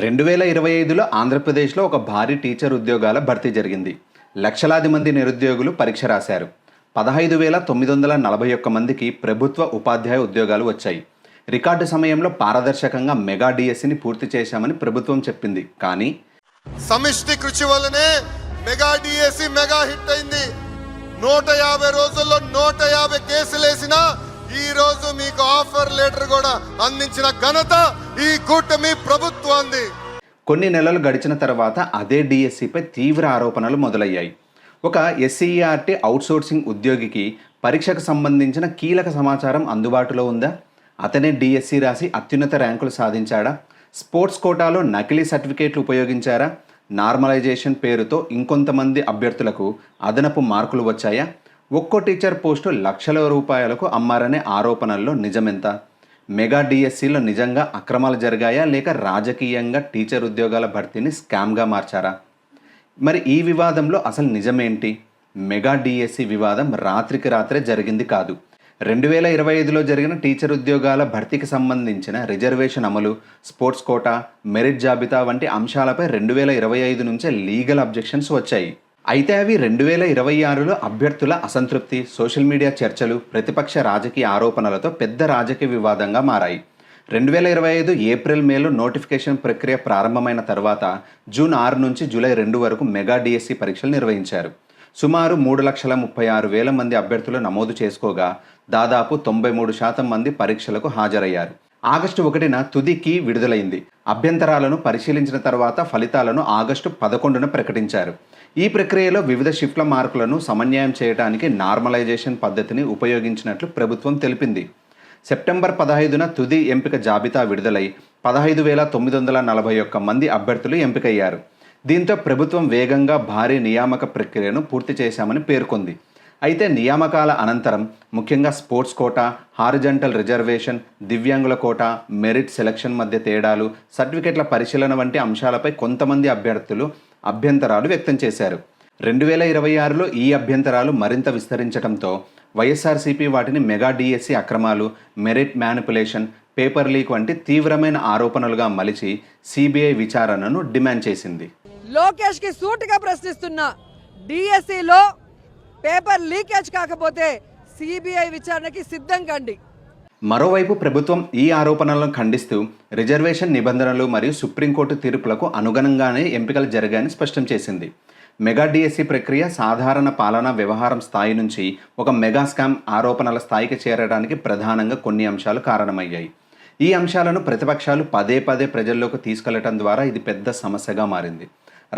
2025లో ఆంధ్రప్రదేశ్లో ఒక భారీ టీచర్ ఉద్యోగాల భర్తీ జరిగింది. లక్షలాది మంది నిరుద్యోగులు పరీక్ష రాశారు. 15,941 మందికి ప్రభుత్వ ఉపాధ్యాయ ఉద్యోగాలు వచ్చాయి. రికార్డు సమయంలో పారదర్శకంగా మెగా డిఎస్సిని పూర్తి చేశామని ప్రభుత్వం చెప్పింది. కానీ సమిష్టి కృషి వల్లనే మెగా డిఎస్సి మెగా హిట్ అయింది. 150 రోజుల్లో 150 కేసులు వేసిన ఈ రోజు మీకు ఆఫర్ లెటర్ కూడా అందించిన ఘనత ఈ కూటమి ప్రభుత్వాన్ని. కొన్ని నెలలు గడిచిన తర్వాత అదే డిఎస్సిపై తీవ్ర ఆరోపణలు మొదలయ్యాయి. ఒక ఎస్సీఈఆర్టీ అవుట్సోర్సింగ్ ఉద్యోగికి పరీక్షకు సంబంధించిన కీలక సమాచారం అందుబాటులో ఉందా? అతనే డిఎస్సి రాసి అత్యున్నత ర్యాంకులు సాధించాడా? స్పోర్ట్స్ కోటాలో నకిలీ సర్టిఫికేట్లు ఉపయోగించారా? నార్మలైజేషన్ పేరుతో ఇంకొంతమంది అభ్యర్థులకు అదనపు మార్కులు వచ్చాయా? ఒక్కో టీచర్ పోస్టు లక్షల రూపాయలకు అమ్మారనే ఆరోపణల్లో నిజమెంత? మెగా డిఎస్సిలో నిజంగా అక్రమాలు జరిగాయా, లేక రాజకీయంగా టీచర్ ఉద్యోగాల భర్తీని స్కామ్గా మార్చారా? మరి ఈ వివాదంలో అసలు నిజమేంటి? మెగా డిఎస్సి వివాదం రాత్రికి రాత్రే జరిగింది కాదు. 2025లో జరిగిన టీచర్ ఉద్యోగాల భర్తీకి సంబంధించిన రిజర్వేషన్ అమలు, స్పోర్ట్స్ కోటా, మెరిట్ జాబితా వంటి అంశాలపై 2025 నుంచే లీగల్ అబ్జెక్షన్స్ వచ్చాయి. అయితే అవి 2026లో అభ్యర్థుల అసంతృప్తి, సోషల్ మీడియా చర్చలు, ప్రతిపక్ష రాజకీయ ఆరోపణలతో పెద్ద రాజకీయ వివాదంగా మారాయి. 2025 ఏప్రిల్ మేలో నోటిఫికేషన్ ప్రక్రియ ప్రారంభమైన తర్వాత జూన్ 6 నుంచి జూలై 2 వరకు మెగా డిఎస్సి పరీక్షలు నిర్వహించారు. సుమారు 3,36,000 మంది అభ్యర్థులు నమోదు చేసుకోగా దాదాపు 93% మంది పరీక్షలకు హాజరయ్యారు. ఆగస్టు 1న తుదికి విడుదలైంది. అభ్యంతరాలను పరిశీలించిన తర్వాత ఫలితాలను ఆగస్టు 11న ప్రకటించారు. ఈ ప్రక్రియలో వివిధ షిఫ్ట్ల మార్కులను సమన్వయం చేయడానికి నార్మలైజేషన్ పద్ధతిని ఉపయోగించినట్లు ప్రభుత్వం తెలిపింది. సెప్టెంబర్ 15న తుది ఎంపిక జాబితా విడుదలై 15,941 మంది అభ్యర్థులు ఎంపికయ్యారు. దీంతో ప్రభుత్వం వేగంగా భారీ నియామక ప్రక్రియను పూర్తి చేశామని పేర్కొంది. అయితే నియామకాల అనంతరం ముఖ్యంగా స్పోర్ట్స్ కోటా, హారిజంటల్ రిజర్వేషన్, దివ్యాంగుల కోటా, మెరిట్ సెలక్షన్ మధ్య తేడాలు, సర్టిఫికెట్ల పరిశీలన వంటి అంశాలపై కొంతమంది అభ్యర్థులు అభ్యంతరాలు వ్యక్తం చేశారు. 2026లో ఈ అభ్యంతరాలు మరింత విస్తరించడంతో వైఎస్ఆర్సీపీ వాటిని మెగా డిఎస్సి అక్రమాలు, మెరిట్ మ్యానిపులేషన్, పేపర్ లీక్ వంటి తీవ్రమైన ఆరోపణలుగా మలిచి సిబిఐ విచారణను డిమాండ్ చేసింది. లోకేష్కి సూటిగా ప్రశ్నిస్తున్నా, డిఎస్సిలో పేపర్ లీకేజ్ కాకపోతే సిబిఐ విచారణకి సిద్ధం కండి. మరోవైపు ప్రభుత్వం ఈ ఆరోపణలను ఖండిస్తూ రిజర్వేషన్ నిబంధనలు మరియు సుప్రీంకోర్టు తీర్పులకు అనుగుణంగానే ఎంపికలు జరిగాయని స్పష్టం చేసింది. మెగా డిఎస్సి ప్రక్రియ సాధారణ పాలనా వ్యవహారం స్థాయి నుంచి ఒక మెగా స్కామ్ ఆరోపణల స్థాయికి చేరడానికి ప్రధానంగా కొన్ని అంశాలు కారణమయ్యాయి. ఈ అంశాలను ప్రతిపక్షాలు పదే పదే ప్రజల్లోకి తీసుకెళ్లడం ద్వారా ఇది పెద్ద సమస్యగా మారింది.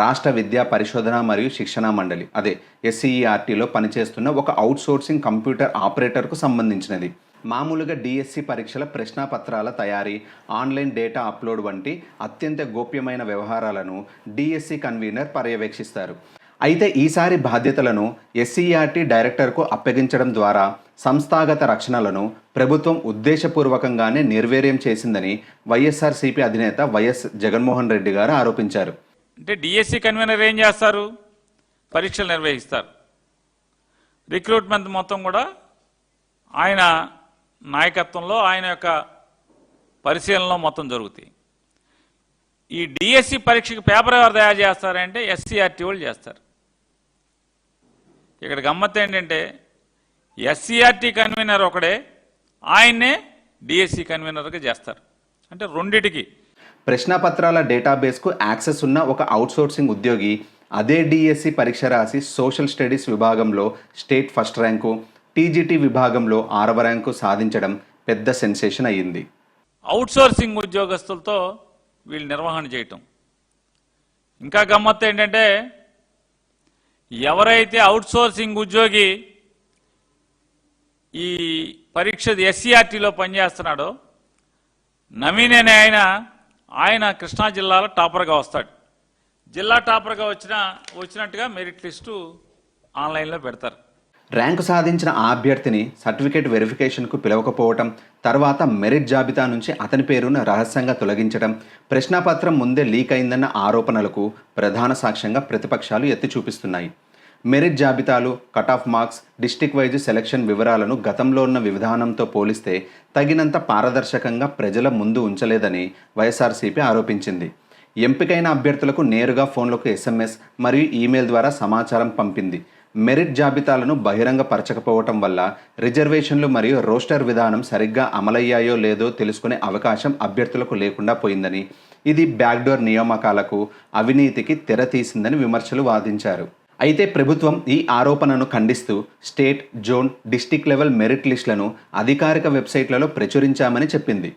రాష్ట్ర విద్యా పరిశోధన మరియు శిక్షణ మండలి, అదే ఎస్సీఈఆర్టీలో పనిచేస్తున్న ఒక అవుట్సోర్సింగ్ కంప్యూటర్ ఆపరేటర్కు సంబంధించినది. మామూలుగా డిఎస్సి పరీక్షల ప్రశ్నాపత్రాల తయారీ, ఆన్లైన్ డేటా అప్లోడ్ వంటి అత్యంత గోప్యమైన వ్యవహారాలను డిఎస్సి కన్వీనర్ పర్యవేక్షిస్తారు. అయితే ఈసారి బాధ్యతలను ఎస్సీఈఆర్టీ డైరెక్టర్కు అప్పగించడం ద్వారా సంస్థాగత రక్షణలను ప్రభుత్వం ఉద్దేశపూర్వకంగానే నిర్వీర్యం చేసిందని వైఎస్ఆర్సీపీ అధినేత వైఎస్ జగన్మోహన్ రెడ్డి గారు ఆరోపించారు. అంటే డిఎస్సి కన్వీనర్ ఏం చేస్తారు? పరీక్షలు నిర్వహిస్తారు. రిక్రూట్మెంట్ మొత్తం కూడా ఆయన నాయకత్వంలో, ఆయన యొక్క పరిశీలనలో మొత్తం జరుగుతాయి. ఈ డిఎస్సి పరీక్షకి పేపర్ ఎవరు తయారు చేస్తారంటే ఎస్సీఆర్టీ వాళ్ళు చేస్తారు. ఇక్కడ గమ్మత్తు ఏంటంటే ఎస్సీఆర్టీ కన్వీనర్ ఒకడే, ఆయన్నే డిఎస్సి కన్వీనర్గా చేస్తారు. అంటే రెండిటికి ప్రశ్నపత్రాల డేటాబేస్కు యాక్సెస్ ఉన్న ఒక అవుట్సోర్సింగ్ ఉద్యోగి అదే డిఎస్సి పరీక్ష రాసి సోషల్ స్టడీస్ విభాగంలో స్టేట్ ఫస్ట్ ర్యాంకు, టీజీటీ విభాగంలో 6వ ర్యాంకు సాధించడం పెద్ద సెన్సేషన్ అయ్యింది. అవుట్సోర్సింగ్ ఉద్యోగస్తులతో వీళ్ళు నిర్వహణ చేయటం. ఇంకా గమ్మత్తు ఏంటంటే ఎవరైతే అవుట్సోర్సింగ్ ఉద్యోగి ఈ పరీక్ష ఎస్సీఆర్టీలో పనిచేస్తున్నాడో నవీన్ అనే ఆయన కృష్ణా జిల్లాలో టాపర్గా వస్తాడు. జిల్లా టాపర్గా వచ్చినట్టుగా మెరిట్ లిస్టు ఆన్లైన్లో పెడతారు. ర్యాంకు సాధించిన ఆ అభ్యర్థిని సర్టిఫికేట్ వెరిఫికేషన్కు పిలవకపోవటం, తర్వాత మెరిట్ జాబితా నుంచి అతని పేరును రహస్యంగా తొలగించడం, ప్రశ్నాపత్రం ముందే లీక్ అయిందన్న ఆరోపణలకు ప్రధాన సాక్ష్యంగా ప్రతిపక్షాలు ఎత్తి చూపిస్తున్నాయి. మెరిట్ జాబితాలు, cut off marks, district wise selection వివరాలను గతంలో ఉన్న విధానంతో పోలిస్తే తగినంత పారదర్శకంగా ప్రజల ముందు ఉంచలేదని వైఎస్ఆర్సీపీ ఆరోపించింది. ఎంపికైన అభ్యర్థులకు నేరుగా ఫోన్లకు ఎస్ఎంఎస్ మరియు ఈమెయిల్ ద్వారా సమాచారం పంపింది. మెరిట్ జాబితాలను బహిరంగపరచకపోవటం వల్ల రిజర్వేషన్లు మరియు రోస్టర్ విధానం సరిగ్గా అమలయ్యాయో లేదో తెలుసుకునే అవకాశం అభ్యర్థులకు లేకుండా పోయిందని, ఇది బ్యాక్డోర్ నియామకాలకు, అవినీతికి తెరతీసిందని విమర్శలు వాదించారు. అయితే ప్రభుత్వం ఈ ఆరోపణను ఖండిస్తూ state, zone, district level merit లిస్టులను అధికారిక వెబ్సైట్లలో ప్రచురించామని చెప్పింది.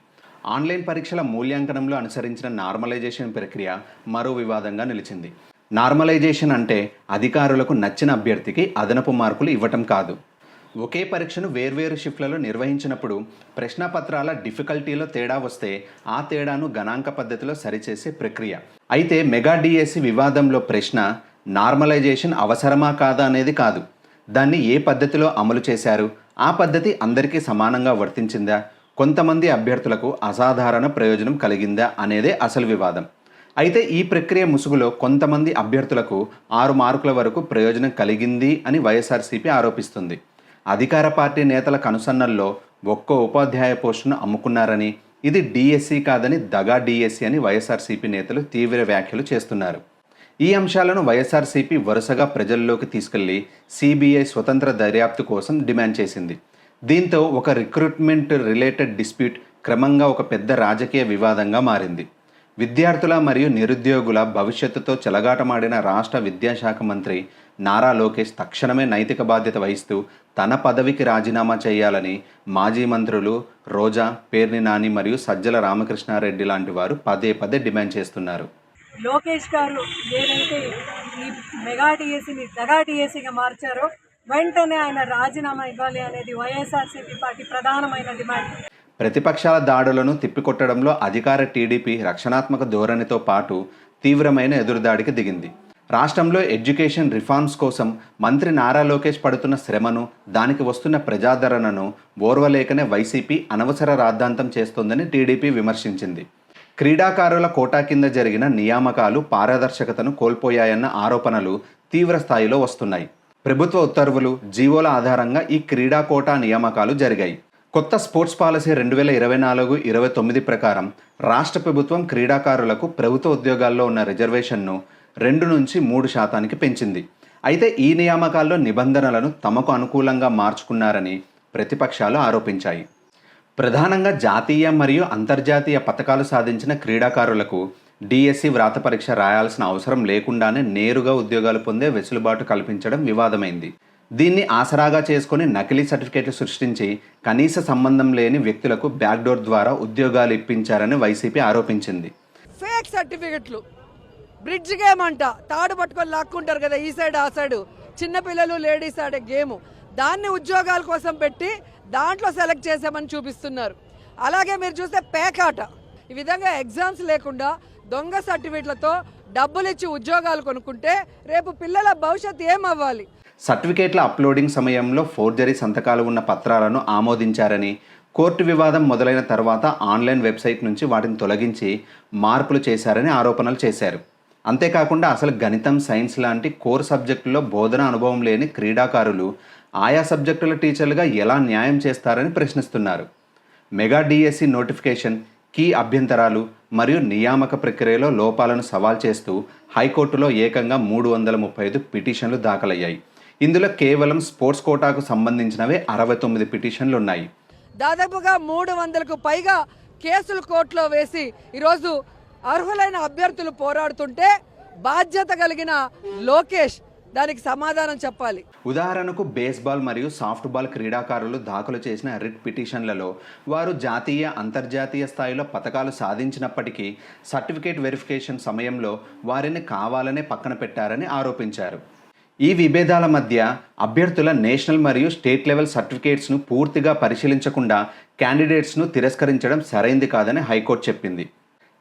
ఆన్లైన్ పరీక్షల మూల్యాంకనంలో అనుసరించిన నార్మలైజేషన్ ప్రక్రియ మరో వివాదంగా నిలిచింది. నార్మలైజేషన్ అంటే అధికారులకు నచ్చిన అభ్యర్థికి అదనపు మార్కులు ఇవ్వటం కాదు. ఒకే పరీక్షను వేర్వేరు షిఫ్ట్లలో నిర్వహించినప్పుడు ప్రశ్నపత్రాల డిఫికల్టీలో తేడా వస్తే ఆ తేడాను గణాంక పద్ధతిలో సరిచేసే ప్రక్రియ. అయితే మెగా డిఎస్సి వివాదంలో ప్రశ్న నార్మలైజేషన్ అవసరమా కాదా అనేది కాదు, దాన్ని ఏ పద్ధతిలో అమలు చేశారు, ఆ పద్ధతి అందరికీ సమానంగా వర్తించిందా, కొంతమంది అభ్యర్థులకు అసాధారణ ప్రయోజనం కలిగిందా అనేదే అసలు వివాదం. అయితే ఈ ప్రక్రియ ముసుగులో కొంతమంది అభ్యర్థులకు 6 మార్కుల వరకు ప్రయోజనం కలిగింది అని వైఎస్ఆర్సీపీ ఆరోపిస్తుంది. అధికార పార్టీ నేతల కనుసన్నల్లో ఒక్కో ఉపాధ్యాయ పోస్టును అమ్ముకున్నారని, ఇది డిఎస్సి కాదని దగా డిఎస్సి అని వైఎస్ఆర్సీపీ నేతలు తీవ్ర వ్యాఖ్యలు చేస్తున్నారు. ఈ అంశాలను వైఎస్ఆర్సీపీ వరుసగా ప్రజల్లోకి తీసుకెళ్లి సిబిఐ స్వతంత్ర దర్యాప్తు కోసం డిమాండ్ చేసింది. దీంతో ఒక రిక్రూట్మెంట్ రిలేటెడ్ డిస్ప్యూట్ క్రమంగా ఒక పెద్ద రాజకీయ వివాదంగా మారింది. విద్యార్థుల మరియు నిరుద్యోగుల భవిష్యత్తుతో చెలగాటమాడిన రాష్ట్ర విద్యాశాఖ మంత్రి నారా లోకేష్ తక్షణమే నైతిక బాధ్యత వహిస్తూ తన పదవికి రాజీనామా చేయాలని మాజీ మంత్రులు రోజా, పేర్ని నాని మరియు సజ్జల రామకృష్ణారెడ్డి లాంటి వారు పదే పదే డిమాండ్ చేస్తున్నారు. లోకేష్ గారు ఏదైతే ఈ మెగా డిఎస్సిని దగా డిఎస్సిగా మార్చారో వెంటనే ఆయన రాజీనామా ఇవ్వాలి అనేది వైఎస్ఆర్సీపీ పార్టీ ప్రధానమైన డిమాండ్. ప్రతిపక్షాల దాడులను తిప్పికొట్టడంలో అధికార టీడీపీ రక్షణాత్మక ధోరణితో పాటు తీవ్రమైన ఎదురుదాడికి దిగింది. రాష్ట్రంలో ఎడ్యుకేషన్ రిఫార్మ్స్ కోసం మంత్రి నారా లోకేష్ పడుతున్న శ్రమను, దానికి వస్తున్న ప్రజాదరణను ఓర్వలేకనే వైసీపీ అనవసర రాద్ధాంతం చేస్తోందని టీడీపీ విమర్శించింది. క్రీడాకారుల కోటా కింద జరిగిన నియామకాలు పారదర్శకతను కోల్పోయాయన్న ఆరోపణలు తీవ్ర స్థాయిలో వస్తున్నాయి. ప్రభుత్వ ఉత్తర్వులు, జీవోల ఆధారంగా ఈ క్రీడా కోటా నియామకాలు జరిగాయి. కొత్త స్పోర్ట్స్ పాలసీ 2024-29 ప్రకారం రాష్ట్ర ప్రభుత్వం క్రీడాకారులకు ప్రభుత్వ ఉద్యోగాల్లో ఉన్న రిజర్వేషన్ను 2 నుంచి 3% పెంచింది. అయితే ఈ నియామకాల్లో నిబంధనలను తమకు అనుకూలంగా మార్చుకున్నారని ప్రతిపక్షాలు ఆరోపించాయి. ప్రధానంగా జాతీయ మరియు అంతర్జాతీయ పతకాలు సాధించిన క్రీడాకారులకు డిఎస్సి వ్రాత పరీక్ష రాయాల్సిన అవసరం లేకుండానే నేరుగా ఉద్యోగాలు పొందే వెసులుబాటు కల్పించడం వివాదమైంది. దీన్ని ఆసరాగా చేసుకుని నకిలీ సర్టిఫికేట్లు సృష్టించి కనీస సంబంధం లేని వ్యక్తులకు బ్యాక్డోర్ ద్వారా ఉద్యోగాలు ఇప్పించారని వైసీపీ ఆరోపించింది. ఫేక్ సర్టిఫికెట్లు, బ్రిడ్జ్ గేమ్ అంట, తాడు పట్టుకొని లాక్కుంటారు కదా ఈ సైడ్ ఆ సైడ్, చిన్నపిల్లలు లేడీస్ ఆడే గేమ్, దాన్ని ఉద్యోగాల కోసం పెట్టి దాంట్లో సెలెక్ట్ చేసామని చూపిస్తున్నారు. అలాగే మీరు చూస్తే పేకాట, ఈ విధంగా ఎగ్జామ్స్ లేకుండా దొంగ సర్టిఫికెట్లతో డబ్బులు ఇచ్చి ఉద్యోగాలు కొనుక్కుంటే రేపు పిల్లల భవిష్యత్తు ఏమవ్వాలి? సర్టిఫికేట్ల అప్లోడింగ్ సమయంలో ఫోర్జరీ సంతకాలు ఉన్న పత్రాలను ఆమోదించారని, కోర్టు వివాదం మొదలైన తర్వాత ఆన్లైన్ వెబ్సైట్ నుంచి వాటిని తొలగించి మార్పులు చేశారని ఆరోపణలు చేశారు. అంతేకాకుండా అసలు గణితం, సైన్స్ లాంటి కోర్ సబ్జెక్టుల్లో బోధన అనుభవం లేని క్రీడాకారులు ఆయా సబ్జెక్టుల టీచర్లుగా ఎలా న్యాయం చేస్తారని ప్రశ్నిస్తున్నారు. మెగా డిఎస్సి నోటిఫికేషన్, కీ అభ్యంతరాలు మరియు నియామక ప్రక్రియలో లోపాలను సవాల్ చేస్తూ హైకోర్టులో ఏకంగా 335 పిటిషన్లు దాఖలయ్యాయి. ఇందులో కేవలం స్పోర్ట్స్ కోటాకు సంబంధించినవే 69 పిటిషన్లు ఉన్నాయి. దాదాపుగా 300కు పైగా కేసులు కోర్టులో వేసి ఈరోజు అర్హులైన అభ్యర్థులు పోరాడుతుంటే బాధ్యత కలిగిన లోకేష్ దానికి సమాధానం చెప్పాలి. ఉదాహరణకు బేస్బాల్ మరియు సాఫ్ట్బాల్ క్రీడాకారులు దాఖలు చేసిన రిట్ పిటిషన్లలో వారు జాతీయ, అంతర్జాతీయ స్థాయిలో పతకాలు సాధించినప్పటికీ సర్టిఫికేట్ వెరిఫికేషన్ సమయంలో వారిని కావాలనే పక్కన పెట్టారని ఆరోపించారు. ఈ విభేదాల మధ్య అభ్యర్థుల నేషనల్ మరియు స్టేట్ లెవెల్ సర్టిఫికేట్స్ను పూర్తిగా పరిశీలించకుండా క్యాండిడేట్స్ను తిరస్కరించడం సరైంది కాదని హైకోర్టు చెప్పింది.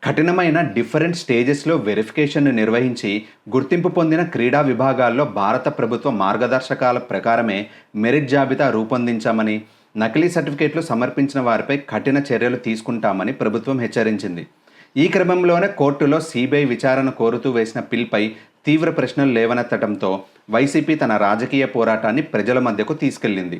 కఠినమైన డిఫరెంట్ స్టేజెస్లో వెరిఫికేషన్ను నిర్వహించి గుర్తింపు పొందిన క్రీడా విభాగాల్లో భారత ప్రభుత్వ మార్గదర్శకాల ప్రకారమే మెరిట్ జాబితా రూపొందించామని, నకిలీ సర్టిఫికేట్లు సమర్పించిన వారిపై కఠిన చర్యలు తీసుకుంటామని ప్రభుత్వం హెచ్చరించింది. ఈ క్రమంలోనే కోర్టులో సిబిఐ విచారణ కోరుతూ వేసిన పిల్పై తీవ్ర ప్రశ్నలు లేవనెత్తడంతో వైసీపీ తన రాజకీయ పోరాటాన్ని ప్రజల మధ్యకు తీసుకెళ్లింది.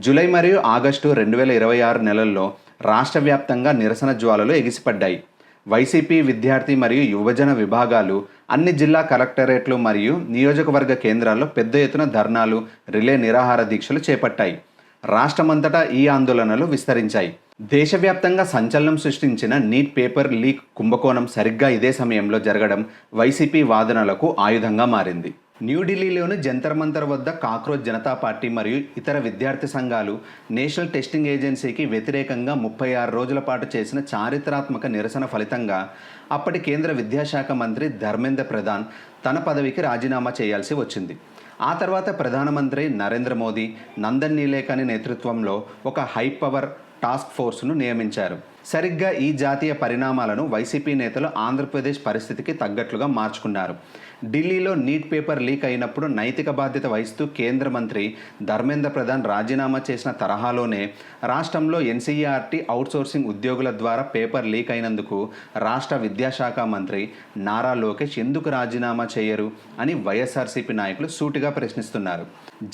జూలై మరియు ఆగస్టు 2026 నెలల్లో రాష్ట్ర వ్యాప్తంగా నిరసన జ్వాలలు ఎగిసిపడ్డాయి. వైసీపీ విద్యార్థి మరియు యువజన విభాగాలు అన్ని జిల్లా కలెక్టరేట్లు మరియు నియోజకవర్గ కేంద్రాల్లో పెద్ద ఎత్తున ధర్నాలు, రిలే నిరాహార దీక్షలు చేపట్టాయి. రాష్ట్రమంతటా ఈ ఆందోళనలు విస్తరించాయి. దేశవ్యాప్తంగా సంచలనం సృష్టించిన నీట్ పేపర్ లీక్ కుంభకోణం సరిగ్గా ఇదే సమయంలో జరగడం వైసీపీ వాదనలకు ఆయుధంగా మారింది. న్యూఢిల్లీలోని జంతర్ మంతర్ వద్ద కాక్రోచ్ జనతా పార్టీ మరియు ఇతర విద్యార్థి సంఘాలు నేషనల్ టెస్టింగ్ ఏజెన్సీకి వ్యతిరేకంగా 36 రోజుల పాటు చేసిన చారిత్రాత్మక నిరసన ఫలితంగా అప్పటి కేంద్ర విద్యాశాఖ మంత్రి ధర్మేంద్ర ప్రధాన్ తన పదవికి రాజీనామా చేయాల్సి వచ్చింది. ఆ తర్వాత ప్రధానమంత్రి నరేంద్ర మోదీ నందన్ నీలేకని నేతృత్వంలో ఒక హై పవర్ టాస్క్ ఫోర్స్ను నియమించారు. సరిగ్గా ఈ జాతీయ పరిణామాలను వైసీపీ నేతలు ఆంధ్రప్రదేశ్ పరిస్థితికి తగ్గట్లుగా మార్చుకున్నారు. ఢిల్లీలో నీట్ పేపర్ లీక్ అయినప్పుడు నైతిక బాధ్యత వహిస్తూ కేంద్ర మంత్రి ధర్మేంద్ర ప్రధాన్ రాజీనామా చేసిన తరహాలోనే రాష్ట్రంలో ఎన్సీఈఆర్టీ అవుట్సోర్సింగ్ ఉద్యోగుల ద్వారా పేపర్ లీక్ అయినందుకు రాష్ట్ర విద్యాశాఖ మంత్రి నారా లోకేష్ ఎందుకు రాజీనామా చేయరు అని వైఎస్ఆర్సీపీ నాయకులు సూటిగా ప్రశ్నిస్తున్నారు.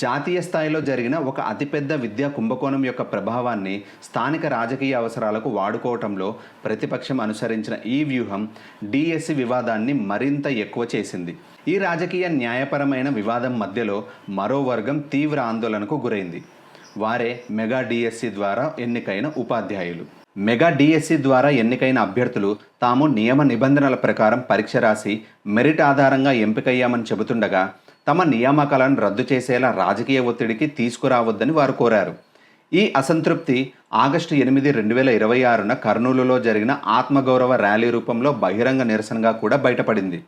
జాతీయ స్థాయిలో జరిగిన ఒక అతిపెద్ద విద్యా కుంభకోణం యొక్క ప్రభావాన్ని స్థానిక రాజకీయ అవసరాలకు వాడుకోవటంలో ప్రతిపక్షం అనుసరించిన ఈ వ్యూహం డిఎస్సి వివాదాన్ని మరింత ఎక్కువ చేసింది. ఈ రాజకీయ న్యాయపరమైన వివాదం మధ్యలో మరో వర్గం తీవ్ర ఆందోళనకు గురైంది. వారే మెగా డిఎస్సి ద్వారా ఎన్నికైన ఉపాధ్యాయులు. మెగా డిఎస్సి ద్వారా ఎన్నికైన అభ్యర్థులు తాము నియమ నిబంధనల ప్రకారం పరీక్ష రాసి మెరిట్ ఆధారంగా ఎంపికయ్యామని చెబుతుండగా తమ నియామకాలను రద్దు చేసేలా రాజకీయ ఒత్తిడికి తీసుకురావద్దని వారు కోరారు. ఈ అసంతృప్తి ఆగస్టు 8, 2026న కర్నూలులో జరిగిన ఆత్మగౌరవ ర్యాలీ రూపంలో బహిరంగ నిరసనగా కూడా బయటపడింది.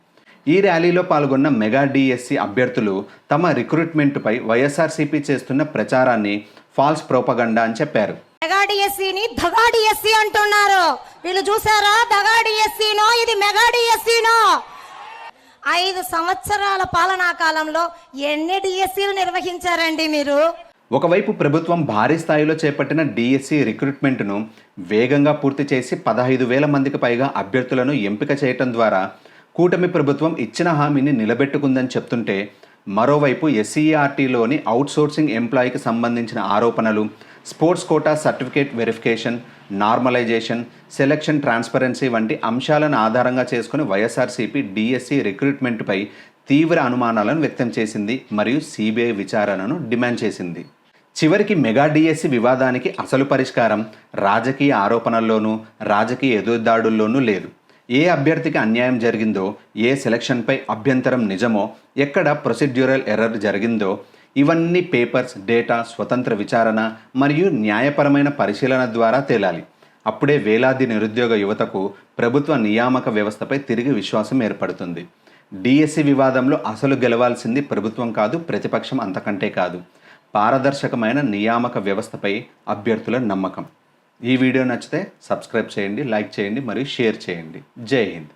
ఈ ర్యాలీలో పాల్గొన్న మెగా డిఎస్సి అభ్యర్థులు తమ రిక్రూట్మెంట్పై వైఎస్ఆర్సీపీ చేస్తున్న ప్రచారాన్ని ఫాల్స్ ప్రోపగండా అని చెప్పారు. మెగా డిఎస్సిని దగా డిఎస్సి అంటున్నారు. వీళ్ళు చూసారా, దగా డిఎస్సినో ఇది మెగా డిఎస్సినో. 5 సంవత్సరాల పాలనా కాలంలో ఎన్ని డిఎస్సీలు నిర్వహించారండి మీరు? ఒకవైపు ప్రభుత్వం భారీ స్థాయిలో చేపట్టిన డిఎస్సి రిక్రూట్మెంట్ను వేగంగా పూర్తి చేసి 15,000 మందికి పైగా అభ్యర్థులను ఎంపిక చేయటం ద్వారా కూటమి ప్రభుత్వం ఇచ్చిన హామీని నిలబెట్టుకుందని చెప్తుంటే, మరోవైపు ఎస్సీఆర్టీలోని అవుట్సోర్సింగ్ ఎంప్లాయీకి సంబంధించిన ఆరోపణలు, sports quota certificate verification, normalisation, selection transparency వంటి అంశాలను ఆధారంగా చేసుకుని వైఎస్ఆర్సీపీ డిఎస్సి రిక్రూట్మెంట్పై తీవ్ర అనుమానాలను వ్యక్తం చేసింది మరియు సిబిఐ విచారణను డిమాండ్ చేసింది. చివరికి మెగా డిఎస్సి వివాదానికి అసలు పరిష్కారం రాజకీయ ఆరోపణల్లోనూ రాజకీయ ఎదురుదాడుల్లోనూ లేదు. ఏ అభ్యర్థికి అన్యాయం జరిగిందో, ఏ సెలక్షన్పై అభ్యంతరం నిజమో, ఎక్కడ ప్రొసీడ్యూరల్ ఎర్రర్ జరిగిందో ఇవన్నీ పేపర్స్, డేటా, స్వతంత్ర విచారణ మరియు న్యాయపరమైన పరిశీలన ద్వారా తేలాలి. అప్పుడే వేలాది నిరుద్యోగ యువతకు ప్రభుత్వ నియామక వ్యవస్థపై తిరిగి విశ్వాసం ఏర్పడుతుంది. డిఎస్సి వివాదంలో అసలు గెలవాల్సింది ప్రభుత్వం కాదు, ప్రతిపక్షం అంతకంటే కాదు. పారదర్శకమైన నియామక వ్యవస్థపై అభ్యర్థుల నమ్మకం. ఈ వీడియో నచ్చితే సబ్స్క్రైబ్ చేయండి, లైక్ చేయండి మరియు షేర్ చేయండి. జై హింద్.